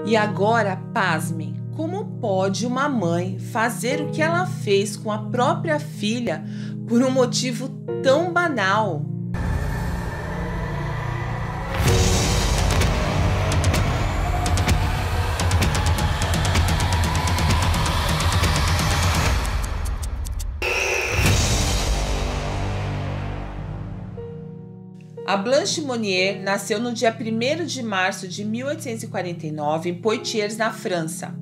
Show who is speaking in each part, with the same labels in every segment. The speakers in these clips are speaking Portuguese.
Speaker 1: E agora, pasmem, como pode uma mãe fazer o que ela fez com a própria filha por um motivo tão banal? A Blanche Monnier nasceu no dia 1º de março de 1849 em Poitiers, na França.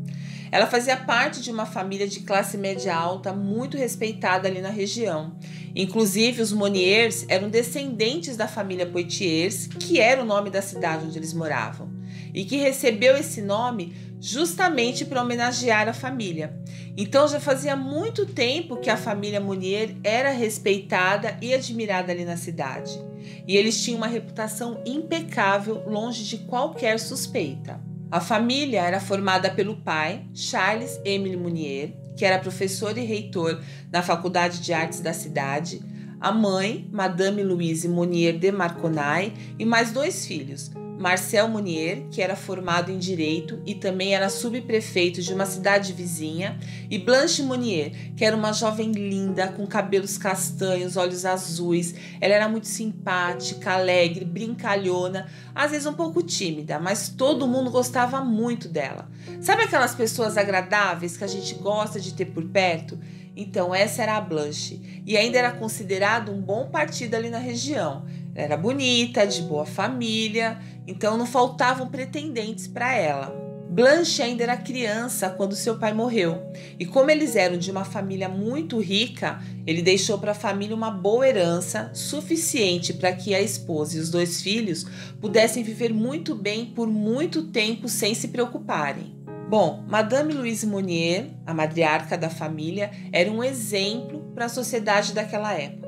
Speaker 1: Ela fazia parte de uma família de classe média alta muito respeitada ali na região. Inclusive, os Monniers eram descendentes da família Poitiers, que era o nome da cidade onde eles moravam, e que recebeu esse nome justamente para homenagear a família. Então já fazia muito tempo que a família Monnier era respeitada e admirada ali na cidade. E eles tinham uma reputação impecável, longe de qualquer suspeita. A família era formada pelo pai, Charles Émile Monnier, que era professor e reitor na Faculdade de Artes da cidade, a mãe, Madame Louise Monnier de Marconnay, e mais 2 filhos, Marcel Monnier, que era formado em Direito e também era subprefeito de uma cidade vizinha, e Blanche Monnier, que era uma jovem linda, com cabelos castanhos, olhos azuis. Ela era muito simpática, alegre, brincalhona, às vezes um pouco tímida, mas todo mundo gostava muito dela. Sabe aquelas pessoas agradáveis que a gente gosta de ter por perto? Então essa era a Blanche, e ainda era considerada um bom partido ali na região. Ela era bonita, de boa família, então não faltavam pretendentes para ela. Blanche ainda era criança quando seu pai morreu, e como eles eram de uma família muito rica, ele deixou para a família uma boa herança, suficiente para que a esposa e os 2 filhos pudessem viver muito bem por muito tempo sem se preocuparem. Bom, Madame Louise Monnier, a matriarca da família, era um exemplo para a sociedade daquela época.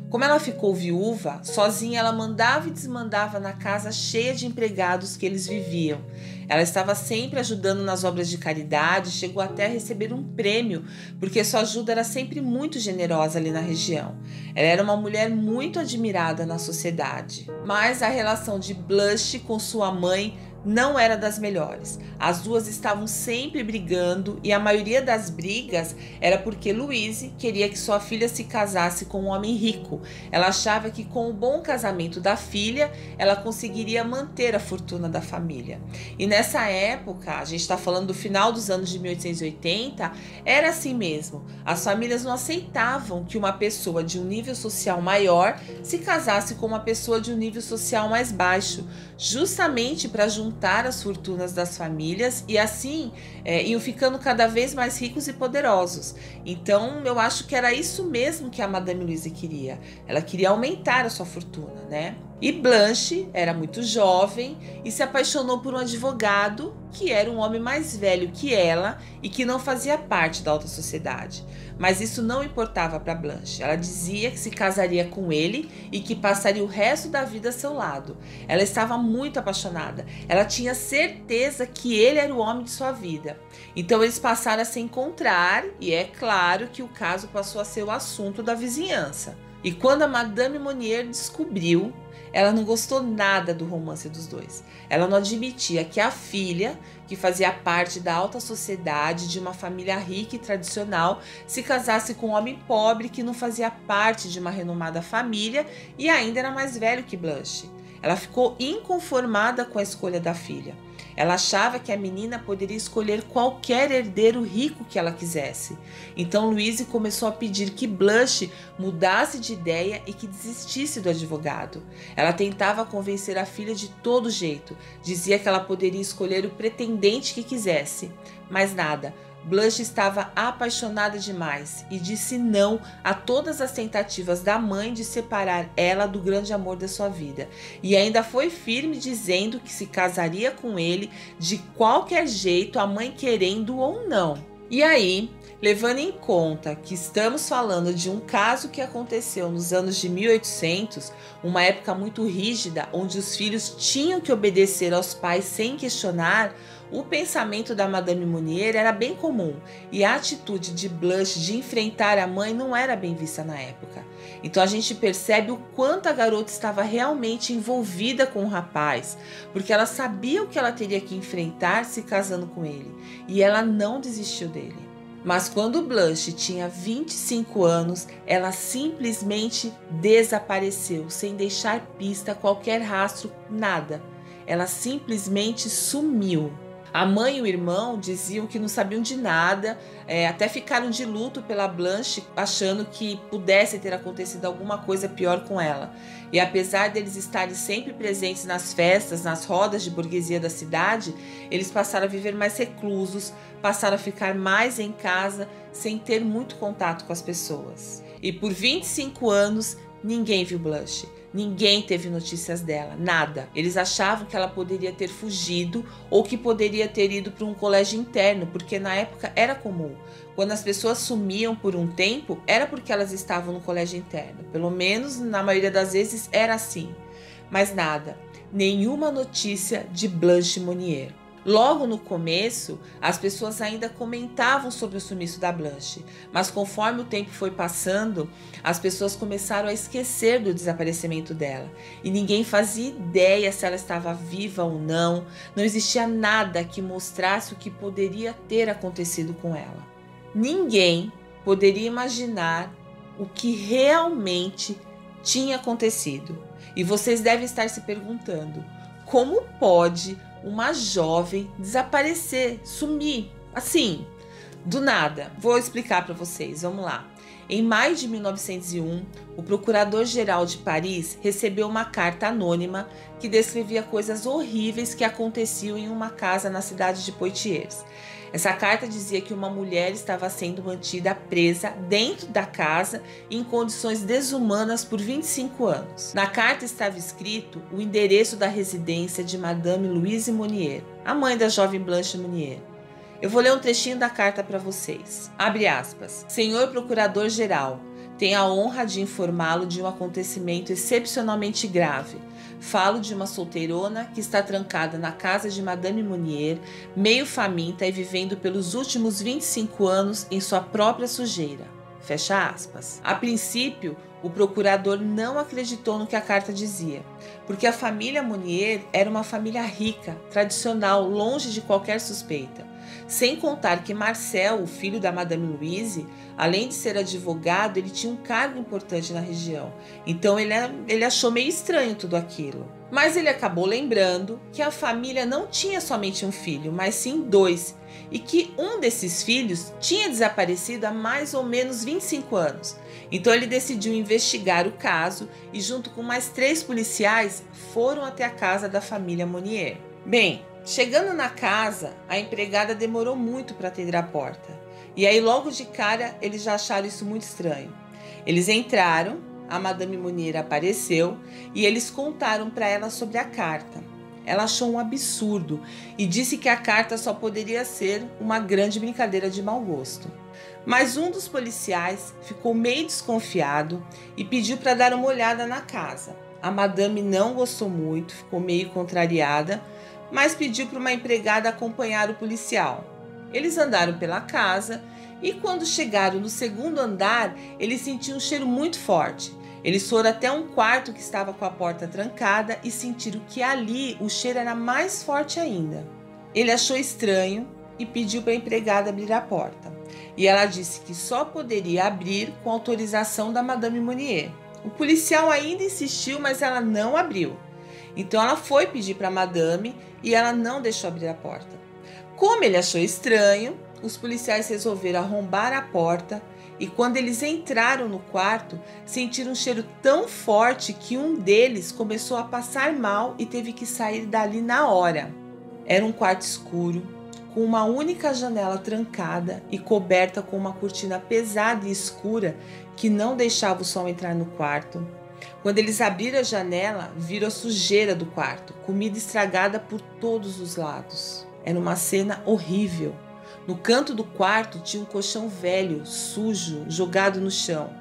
Speaker 1: Como ela ficou viúva, sozinha ela mandava e desmandava na casa cheia de empregados que eles viviam. Ela estava sempre ajudando nas obras de caridade, chegou até a receber um prêmio, porque sua ajuda era sempre muito generosa ali na região. Ela era uma mulher muito admirada na sociedade. Mas a relação de Blanche com sua mãe não era das melhores. As duas estavam sempre brigando e a maioria das brigas era porque Louise queria que sua filha se casasse com um homem rico. Ela achava que com o bom casamento da filha, ela conseguiria manter a fortuna da família. E nessa época, a gente está falando do final dos anos de 1880, era assim mesmo. As famílias não aceitavam que uma pessoa de um nível social maior se casasse com uma pessoa de um nível social mais baixo, justamente para juntar as fortunas das famílias e assim iam ficando cada vez mais ricos e poderosos. Então eu acho que era isso mesmo que a Madame Louise queria. Ela queria aumentar a sua fortuna, né? E Blanche era muito jovem e se apaixonou por um advogado que era um homem mais velho que ela e que não fazia parte da alta sociedade. Mas isso não importava para Blanche. Ela dizia que se casaria com ele e que passaria o resto da vida a seu lado. Ela estava muito apaixonada. Ela tinha certeza que ele era o homem de sua vida. Então eles passaram a se encontrar e é claro que o caso passou a ser o assunto da vizinhança. E quando a Madame Monnier descobriu, ela não gostou nada do romance dos 2. Ela não admitia que a filha, que fazia parte da alta sociedade de uma família rica e tradicional, se casasse com um homem pobre que não fazia parte de uma renomada família e ainda era mais velho que Blanche. Ela ficou inconformada com a escolha da filha. Ela achava que a menina poderia escolher qualquer herdeiro rico que ela quisesse. Então Louise começou a pedir que Blanche mudasse de ideia e que desistisse do advogado. Ela tentava convencer a filha de todo jeito. Dizia que ela poderia escolher o pretendente que quisesse. Mas nada. Blanche estava apaixonada demais e disse não a todas as tentativas da mãe de separar ela do grande amor da sua vida. E ainda foi firme dizendo que se casaria com ele de qualquer jeito, a mãe querendo ou não. E aí, levando em conta que estamos falando de um caso que aconteceu nos anos de 1800, uma época muito rígida, onde os filhos tinham que obedecer aos pais sem questionar, O pensamento da Madame Monnier era bem comum e a atitude de Blanche de enfrentar a mãe não era bem vista na época. Então a gente percebe o quanto a garota estava realmente envolvida com o rapaz, porque ela sabia o que ela teria que enfrentar se casando com ele e ela não desistiu dele. Mas quando Blanche tinha 25 anos, ela simplesmente desapareceu, sem deixar pista, qualquer rastro, nada. Ela simplesmente sumiu. A mãe e o irmão diziam que não sabiam de nada, até ficaram de luto pela Blanche, achando que pudesse ter acontecido alguma coisa pior com ela. E apesar deles estarem sempre presentes nas festas, nas rodas de burguesia da cidade, eles passaram a viver mais reclusos, passaram a ficar mais em casa, sem ter muito contato com as pessoas. E por 25 anos, ninguém viu Blanche. Ninguém teve notícias dela, nada. Eles achavam que ela poderia ter fugido ou que poderia ter ido para um colégio interno, porque na época era comum. Quando as pessoas sumiam por um tempo, era porque elas estavam no colégio interno. Pelo menos, na maioria das vezes, era assim. Mas nada, nenhuma notícia de Blanche Monnier. Logo no começo, as pessoas ainda comentavam sobre o sumiço da Blanche, mas conforme o tempo foi passando, as pessoas começaram a esquecer do desaparecimento dela e ninguém fazia ideia se ela estava viva ou não, não existia nada que mostrasse o que poderia ter acontecido com ela. Ninguém poderia imaginar o que realmente tinha acontecido. E vocês devem estar se perguntando, como pode uma jovem desaparecer, sumir, assim, do nada? Vou explicar para vocês, vamos lá. Em maio de 1901, o procurador-geral de Paris recebeu uma carta anônima que descrevia coisas horríveis que aconteciam em uma casa na cidade de Poitiers. Essa carta dizia que uma mulher estava sendo mantida presa dentro da casa em condições desumanas por 25 anos. Na carta estava escrito o endereço da residência de Madame Louise Monnier, a mãe da jovem Blanche Monnier. Eu vou ler um trechinho da carta para vocês. Abre aspas. Senhor Procurador-Geral, tenho a honra de informá-lo de um acontecimento excepcionalmente grave. Falo de uma solteirona que está trancada na casa de Madame Monnier, meio faminta e vivendo pelos últimos 25 anos em sua própria sujeira. Fecha aspas. A princípio, o procurador não acreditou no que a carta dizia, porque a família Monnier era uma família rica, tradicional, longe de qualquer suspeita. Sem contar que Marcel, o filho da Madame Louise, além de ser advogado, ele tinha um cargo importante na região. Então ele achou meio estranho tudo aquilo. Mas ele acabou lembrando que a família não tinha somente um filho, mas sim 2, e que um desses filhos tinha desaparecido há mais ou menos 25 anos. Então ele decidiu investigar o caso e, junto com mais 3 policiais, foram até a casa da família Monnier. Bem, chegando na casa, a empregada demorou muito para atender a porta. E aí logo de cara eles já acharam isso muito estranho. Eles entraram, a Madame Monnier apareceu e eles contaram para ela sobre a carta. Ela achou um absurdo e disse que a carta só poderia ser uma grande brincadeira de mau gosto. Mas um dos policiais ficou meio desconfiado e pediu para dar uma olhada na casa. A madame não gostou muito, ficou meio contrariada, mas pediu para uma empregada acompanhar o policial. Eles andaram pela casa e quando chegaram no 2º andar, eles sentiram um cheiro muito forte. Eles foram até um quarto que estava com a porta trancada e sentiram que ali o cheiro era mais forte ainda. Ele achou estranho e pediu para a empregada abrir a porta. E ela disse que só poderia abrir com autorização da Madame Monnier. O policial ainda insistiu, mas ela não abriu. Então ela foi pedir para a madame e ela não deixou abrir a porta. Como ele achou estranho, os policiais resolveram arrombar a porta e quando eles entraram no quarto, sentiram um cheiro tão forte que um deles começou a passar mal e teve que sair dali na hora. Era um quarto escuro, com uma única janela trancada e coberta com uma cortina pesada e escura que não deixava o sol entrar no quarto. Quando eles abriram a janela, viram a sujeira do quarto, comida estragada por todos os lados. Era uma cena horrível. No canto do quarto tinha um colchão velho, sujo, jogado no chão.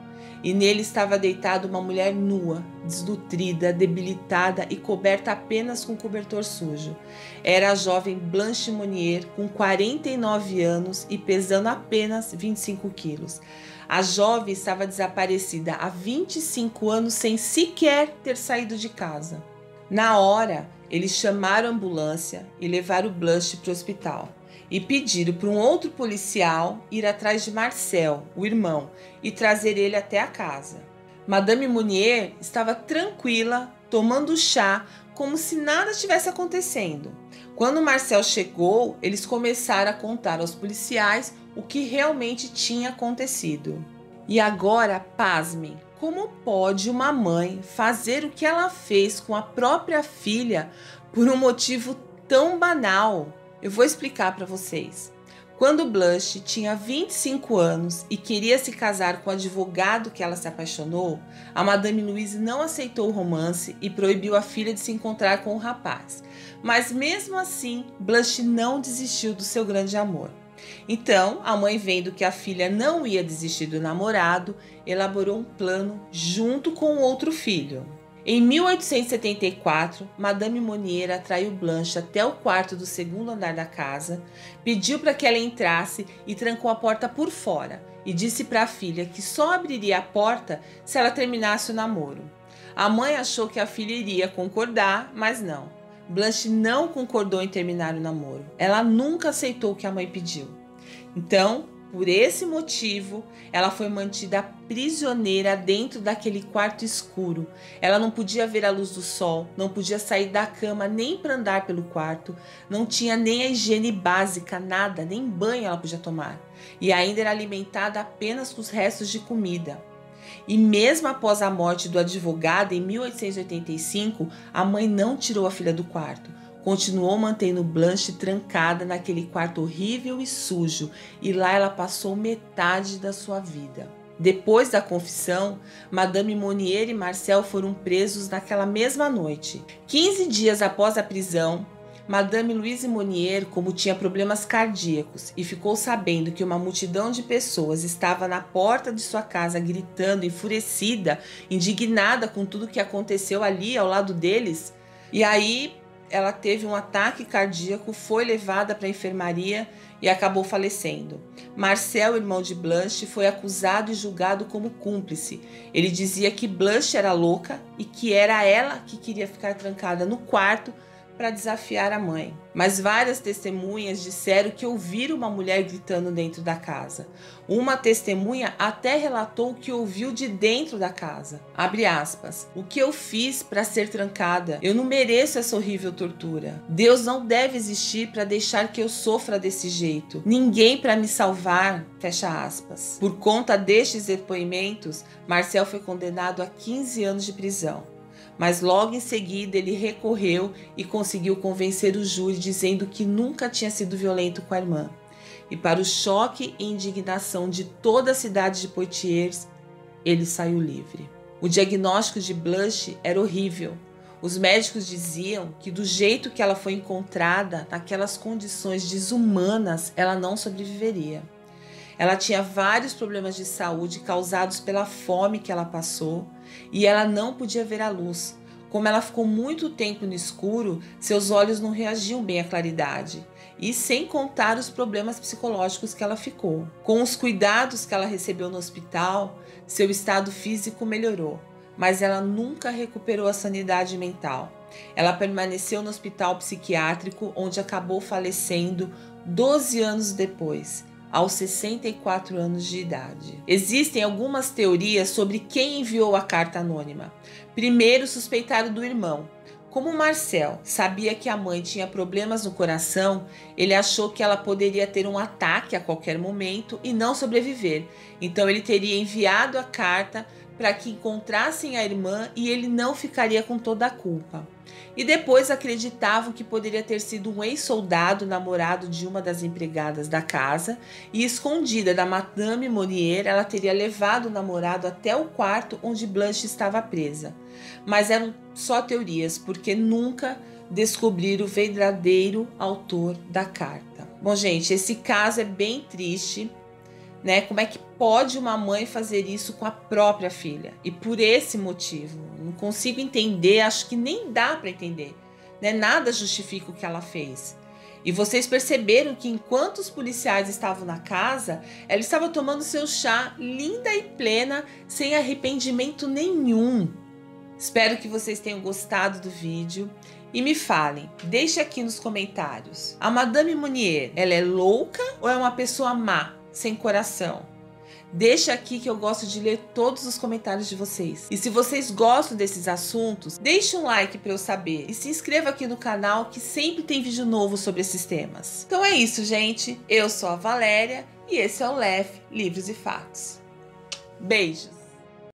Speaker 1: e nele estava deitada uma mulher nua, desnutrida, debilitada e coberta apenas com cobertor sujo. Era a jovem Blanche Monnier, com 49 anos e pesando apenas 25 quilos. A jovem estava desaparecida há 25 anos sem sequer ter saído de casa. Na hora, eles chamaram a ambulância e levaram Blanche para o hospital. E pediram para um outro policial ir atrás de Marcel, o irmão, e trazer ele até a casa. Madame Monnier estava tranquila, tomando chá, como se nada estivesse acontecendo. Quando Marcel chegou, eles começaram a contar aos policiais o que realmente tinha acontecido. E agora, pasmem, como pode uma mãe fazer o que ela fez com a própria filha por um motivo tão banal? Eu vou explicar para vocês. Quando Blanche tinha 25 anos e queria se casar com o advogado que ela se apaixonou, a Madame Louise não aceitou o romance e proibiu a filha de se encontrar com o rapaz. Mas mesmo assim, Blanche não desistiu do seu grande amor. Então, a mãe, vendo que a filha não ia desistir do namorado, elaborou um plano junto com o outro filho. Em 1874, Madame Monnier atraiu Blanche até o quarto do segundo andar da casa, pediu para que ela entrasse e trancou a porta por fora, e disse para a filha que só abriria a porta se ela terminasse o namoro. A mãe achou que a filha iria concordar, mas não. Blanche não concordou em terminar o namoro. Ela nunca aceitou o que a mãe pediu. Então, por esse motivo, ela foi mantida prisioneira dentro daquele quarto escuro. Ela não podia ver a luz do sol, não podia sair da cama nem para andar pelo quarto, não tinha nem a higiene básica, nada, nem banho ela podia tomar. E ainda era alimentada apenas com os restos de comida. E mesmo após a morte do advogado em 1885, a mãe não tirou a filha do quarto. Continuou mantendo Blanche trancada naquele quarto horrível e sujo, e lá ela passou metade da sua vida. Depois da confissão, Madame Monnier e Marcel foram presos naquela mesma noite. 15 dias após a prisão, Madame Louise Monnier, como tinha problemas cardíacos e ficou sabendo que uma multidão de pessoas estava na porta de sua casa gritando, enfurecida, indignada com tudo que aconteceu ali ao lado deles, e aí ela teve um ataque cardíaco, foi levada para a enfermaria e acabou falecendo. Marcel, irmão de Blanche, foi acusado e julgado como cúmplice. Ele dizia que Blanche era louca e que era ela que queria ficar trancada no quarto para desafiar a mãe. Mas várias testemunhas disseram que ouviram uma mulher gritando dentro da casa. Uma testemunha até relatou que ouviu de dentro da casa. Abre aspas. O que eu fiz para ser trancada? Eu não mereço essa horrível tortura. Deus não deve existir para deixar que eu sofra desse jeito. Ninguém para me salvar. Fecha aspas. Por conta destes depoimentos, Marcel foi condenado a 15 anos de prisão. Mas logo em seguida ele recorreu e conseguiu convencer o júri dizendo que nunca tinha sido violento com a irmã. E para o choque e indignação de toda a cidade de Poitiers, ele saiu livre. O diagnóstico de Blanche era horrível. Os médicos diziam que do jeito que ela foi encontrada, naquelas condições desumanas, ela não sobreviveria. Ela tinha vários problemas de saúde causados pela fome que ela passou e ela não podia ver a luz. Como ela ficou muito tempo no escuro, seus olhos não reagiam bem à claridade. E sem contar os problemas psicológicos que ela ficou. Com os cuidados que ela recebeu no hospital, seu estado físico melhorou, mas ela nunca recuperou a sanidade mental. Ela permaneceu no hospital psiquiátrico, onde acabou falecendo 12 anos depois, aos 64 anos de idade. Existem algumas teorias sobre quem enviou a carta anônima. Primeiro, suspeitaram do irmão. Como Marcel sabia que a mãe tinha problemas no coração, ele achou que ela poderia ter um ataque a qualquer momento e não sobreviver. Então ele teria enviado a carta para que encontrassem a irmã e ele não ficaria com toda a culpa. E depois acreditavam que poderia ter sido um ex-soldado namorado de uma das empregadas da casa e, escondida da Madame Monnier, ela teria levado o namorado até o quarto onde Blanche estava presa. Mas eram só teorias, porque nunca descobriram o verdadeiro autor da carta. Bom, gente, esse caso é bem triste. né? Como é que pode uma mãe fazer isso com a própria filha? E por esse motivo, não consigo entender, acho que nem dá para entender, né? Nada justifica o que ela fez. E vocês perceberam que enquanto os policiais estavam na casa, ela estava tomando seu chá linda e plena, sem arrependimento nenhum. Espero que vocês tenham gostado do vídeo e me falem, deixe aqui nos comentários. A Madame Monnier, ela é louca ou é uma pessoa má, sem coração? Deixa aqui que eu gosto de ler todos os comentários de vocês. E se vocês gostam desses assuntos, deixe um like para eu saber. E se inscreva aqui no canal que sempre tem vídeo novo sobre esses temas. Então é isso, gente. Eu sou a Valéria e esse é o LEF Livros e Fatos. Beijos!